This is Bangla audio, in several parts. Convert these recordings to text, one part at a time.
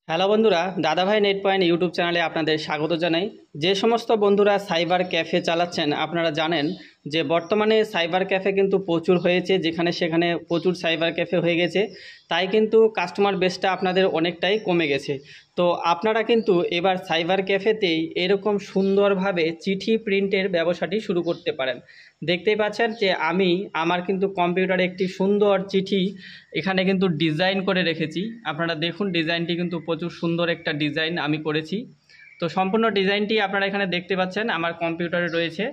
হ্যালো বন্ধুরা, দাদাভাই নেট পয়েন্ট ইউটিউব চ্যানেলে আপনাদের স্বাগত জানাই। যে সমস্ত বন্ধুরা সাইবার ক্যাফে চালাচ্ছেন, আপনারা জানেন যে বর্তমানে সাইবার ক্যাফে কিন্তু প্রচুর হয়েছে, যেখানে সেখানে প্রচুর সাইবার ক্যাফে হয়ে গেছে। তাই কিন্তু কাস্টমার বেসটা আপনাদের অনেকটাই কমে গেছে। তো আপনারা কিন্তু এবার সাইবার ক্যাফেতেই এরকম সুন্দরভাবে চিঠি প্রিন্টের ব্যবসাটি শুরু করতে পারেন। দেখতেই পাচ্ছেন যে আমি আমার কিন্তু কম্পিউটারে একটি সুন্দর চিঠি এখানে কিন্তু ডিজাইন করে রেখেছি। আপনারা দেখুন, ডিজাইনটি কিন্তু প্রচুর সুন্দর একটা ডিজাইন আমি করেছি। তো সম্পূর্ণ ডিজাইনটি আপনারা এখানে দেখতে পাচ্ছেন আমার কম্পিউটারে রয়েছে,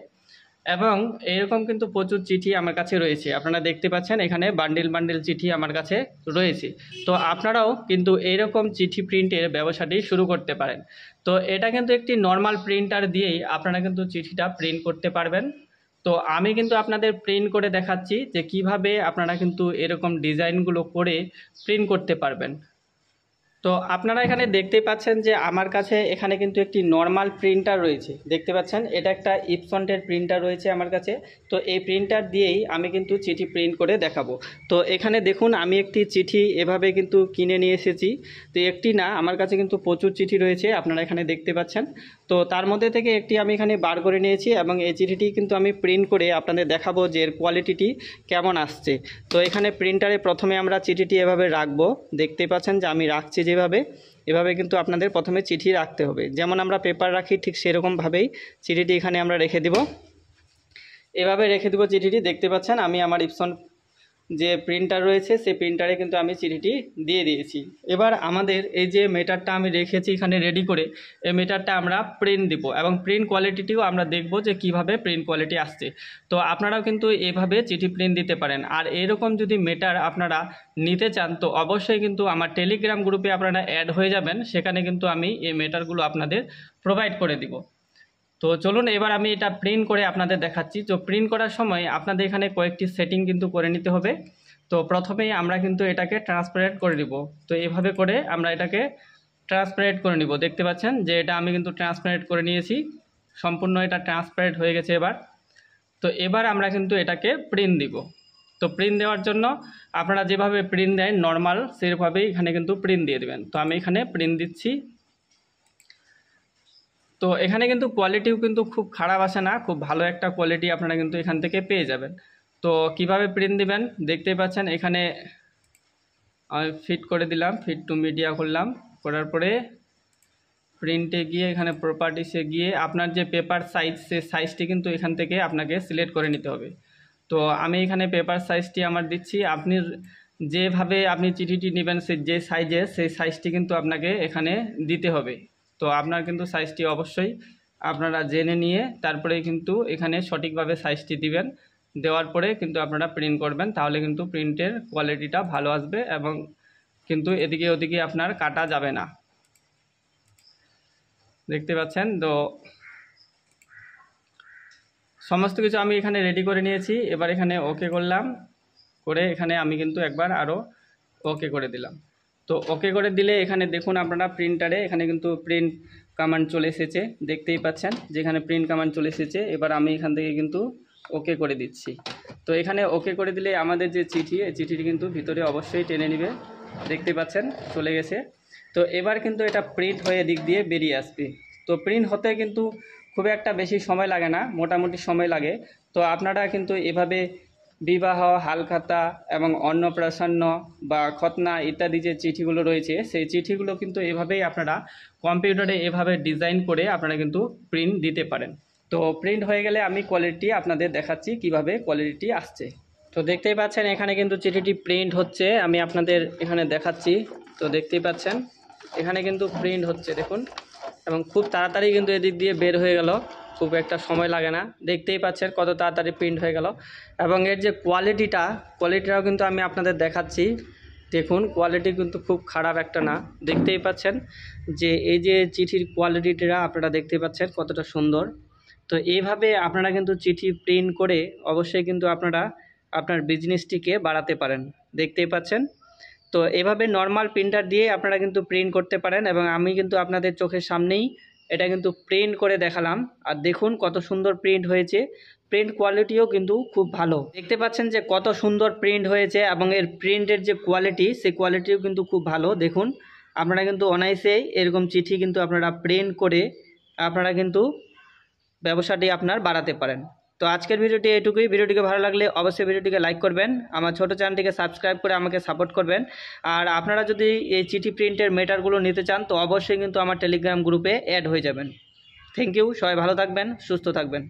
এবং এরকম কিন্তু প্রচুর চিঠি আমার কাছে রয়েছে। আপনারা দেখতে পাচ্ছেন এখানে বান্ডিল বান্ডিল চিঠি আমার কাছে রয়েছে। তো আপনারাও কিন্তু এইরকম চিঠি প্রিন্টের ব্যবসাটি শুরু করতে পারেন। তো এটা কিন্তু একটি নর্মাল প্রিন্টার দিয়েই আপনারা কিন্তু চিঠিটা প্রিন্ট করতে পারবেন। তো আমি কিন্তু আপনাদের প্রিন্ট করে দেখাচ্ছি যে কিভাবে আপনারা কিন্তু এরকম ডিজাইনগুলো করে প্রিন্ট করতে পারবেন। তো আপনারা এখানে দেখতেই পাচ্ছেন যে আমার কাছে এখানে কিন্তু একটি নর্মাল প্রিন্টার রয়েছে। দেখতে পাচ্ছেন এটা একটা ইপসনের প্রিন্টার রয়েছে আমার কাছে। তো এই প্রিন্টার দিয়েই আমি কিন্তু চিঠি প্রিন্ট করে দেখাবো। তো এখানে দেখুন, আমি একটি চিঠি এভাবে কিন্তু কিনে নিয়ে এসেছি। তো একটি না, আমার কাছে কিন্তু প্রচুর চিঠি রয়েছে, আপনারা এখানে দেখতে পাচ্ছেন। তো তার মধ্যে থেকে একটি আমি এখানে বার করে নিয়েছি, এবং এই চিঠিটি কিন্তু আমি প্রিন্ট করে আপনাদের দেখাবো যে এর কোয়ালিটিটি কেমন আসছে। তো এখানে প্রিন্টারে প্রথমে আমরা চিঠিটি এভাবে রাখবো। দেখতে পাচ্ছেন যে আমি রাখছি যেভাবে, এভাবে কিন্তু আপনাদের প্রথমে চিঠি রাখতে হবে। যেমন আমরা পেপার রাখি ঠিক সেরকমভাবেই চিঠিটি এখানে আমরা রেখে দিব। এভাবে রেখে দেবো চিঠিটি। দেখতে পাচ্ছেন আমি আমার ইপসন যে প্রিন্টার রয়েছে সেই প্রিন্টারে কিন্তু আমি চিঠিটি দিয়ে দিয়েছি। এবার আমাদের এই যে মেটারটা আমি রেখেছি এখানে রেডি করে, এই মেটারটা আমরা প্রিন্ট দিব, এবং প্রিন্ট কোয়ালিটিটিও আমরা দেখব যে কিভাবে প্রিন্ট কোয়ালিটি আসছে। তো আপনারাও কিন্তু এভাবে চিঠি প্রিন্ট দিতে পারেন। আর এরকম যদি মেটার আপনারা নিতে চান তো অবশ্যই কিন্তু আমার টেলিগ্রাম গ্রুপে আপনারা অ্যাড হয়ে যাবেন, সেখানে কিন্তু আমি এই মেটারগুলো আপনাদের প্রোভাইড করে দিব। তো চলুন এবার আমি এটা প্রিন্ট করে আপনাদের দেখাচ্ছি। তো প্রিন্ট করার সময় আপনাদের এখানে কয়েকটি সেটিং কিন্তু করে নিতে হবে। তো প্রথমেই আমরা কিন্তু এটাকে ট্রান্সপারেন্ট করে নিব। তো এভাবে করে আমরা এটাকে ট্রান্সপারেন্ট করে নিব। দেখতে পাচ্ছেন যে এটা আমি কিন্তু ট্রান্সপারেন্ট করে নিয়েছি, সম্পূর্ণ এটা ট্রান্সপারেন্ট হয়ে গেছে এবার। তো এবার আমরা কিন্তু এটাকে প্রিন্ট দিব। তো প্রিন্ট দেওয়ার জন্য আপনারা যেভাবে প্রিন্ট দেন নর্মাল, সেভাবেই এখানে কিন্তু প্রিন্ট দিয়ে দেবেন। তো আমি এখানে প্রিন্ট দিচ্ছি। তো এখানে কিন্তু কোয়ালিটিও কিন্তু খুব খারাপ আসে না, খুব ভালো একটা কোয়ালিটি আপনারা কিন্তু এখান থেকে পেয়ে যাবেন। তো কিভাবে প্রিন্ট দিবেন দেখতেই পাচ্ছেন, এখানে আমি ফিট করে দিলাম, ফিট টু মিডিয়া করলাম, করার পরে প্রিন্টে গিয়ে এখানে প্রপার্টিসে গিয়ে আপনার যে পেপার সাইজ, সেই সাইজটি কিন্তু এখান থেকে আপনাকে সিলেক্ট করে নিতে হবে। তো আমি এখানে পেপার সাইজটি আমার দিচ্ছি। আপনি যেভাবে আপনি চিঠিটি নেবেন সে যে সাইজে, সেই সাইজটি কিন্তু আপনাকে এখানে দিতে হবে। তো আপনার কিন্তু সাইজটি অবশ্যই আপনারা জেনে নিয়ে তারপরে কিন্তু এখানে সঠিকভাবে সাইজটি দিবেন। দেওয়ার পরে কিন্তু আপনারা প্রিন্ট করবেন, তাহলে কিন্তু প্রিন্টের কোয়ালিটিটা ভালো আসবে, এবং কিন্তু এদিকে ওদিকে আপনার কাটা যাবে না। দেখতে পাচ্ছেন তো সমস্ত কিছু আমি এখানে রেডি করে নিয়েছি। এবার এখানে ওকে করলাম, করে এখানে আমি কিন্তু একবার আরও ওকে করে দিলাম। তো ওকে করে দিলে এখানে দেখুন আপনারা প্রিন্টারে এখানে কিন্তু প্রিন্ট কমান্ড চলে এসেছে। দেখতেই পাচ্ছেন যেখানে প্রিন্ট কমান্ড চলে এসেছে। এবার আমি এখান থেকে কিন্তু ওকে করে দিচ্ছি। তো এখানে ওকে করে দিলে আমাদের যে চিঠি, এই চিঠিটি কিন্তু ভিতরে অবশ্যই টেনে নেবে। দেখতে পাচ্ছেন চলে গেছে। তো এবার কিন্তু এটা প্রিন্ট হয়ে দিক দিয়ে বেরিয়ে আসবে। তো প্রিন্ট হতে কিন্তু খুব একটা বেশি সময় লাগে না, মোটামুটি সময় লাগে। তো আপনারা কিন্তু এভাবে বিবাহ, হালখাতা এবং অন্নপ্রাশন বা খতনা ইত্যাদি যে চিঠিগুলো রয়েছে, সেই চিঠিগুলো কিন্তু এভাবেই আপনারা কম্পিউটারে এভাবে ডিজাইন করে আপনারা কিন্তু প্রিন্ট দিতে পারেন। তো প্রিন্ট হয়ে গেলে আমি কোয়ালিটি আপনাদের দেখাচ্ছি কিভাবে কোয়ালিটি আসছে। তো দেখতেই পাচ্ছেন এখানে কিন্তু চিঠিটি প্রিন্ট হচ্ছে, আমি আপনাদের এখানে দেখাচ্ছি। তো দেখতেই পাচ্ছেন এখানে কিন্তু প্রিন্ট হচ্ছে, দেখুন, এবং খুব তাড়াতাড়ি কিন্তু এদিক দিয়ে বের হয়ে গেল, খুব একটা সময় লাগে না। দেখতেই পাচ্ছেন কত তাড়াতাড়ি প্রিন্ট হয়ে গেল। এবং এর যে কোয়ালিটিটাও কিন্তু আমি আপনাদের দেখাচ্ছি। দেখুন কোয়ালিটি কিন্তু খুব খারাপ একটা না। দেখতেই পাচ্ছেন যে এই যে চিঠির কোয়ালিটিটা আপনারা দেখতে পাচ্ছেন কতটা সুন্দর। তো এইভাবে আপনারা কিন্তু চিঠি প্রিন্ট করে অবশ্যই কিন্তু আপনারা আপনার বিজনেসটিকে বাড়াতে পারেন। দেখতেই পাচ্ছেন। তো এভাবে নর্মাল প্রিন্টার দিয়ে আপনারা কিন্তু প্রিন্ট করতে পারেন, এবং আমি কিন্তু আপনাদের চোখের সামনেই এটা কিন্তু প্রিন্ট করে দেখালাম। আর দেখুন কত সুন্দর প্রিন্ট হয়েছে, প্রিন্ট কোয়ালিটিও কিন্তু খুব ভালো। দেখতে পাচ্ছেন যে কত সুন্দর প্রিন্ট হয়েছে, এবং এর প্রিন্টের যে কোয়ালিটি, সেই কোয়ালিটিও কিন্তু খুব ভালো। দেখুন আপনারা কিন্তু অনায়াসেই এরকম চিঠি কিন্তু আপনারা প্রিন্ট করে আপনারা কিন্তু ব্যবসাটি আপনার বাড়াতে পারেন। তো আজকের ভিডিওটি এটুকুই। ভিডিওটিকে ভালো লাগলে অবশ্যই ভিডিওটিকে লাইক করবেন, আমার ছোট চ্যানেলটিকে সাবস্ক্রাইব করে আমাকে সাপোর্ট করবেন। আর আপনারা যদি এই চিঠি প্রিন্টের মেটারগুলো নিতে চান তো অবশ্যই কিন্তু আমার টেলিগ্রাম গ্রুপে অ্যাড হয়ে যাবেন। থ্যাংক ইউ, সবাই ভালো থাকবেন, সুস্থ থাকবেন।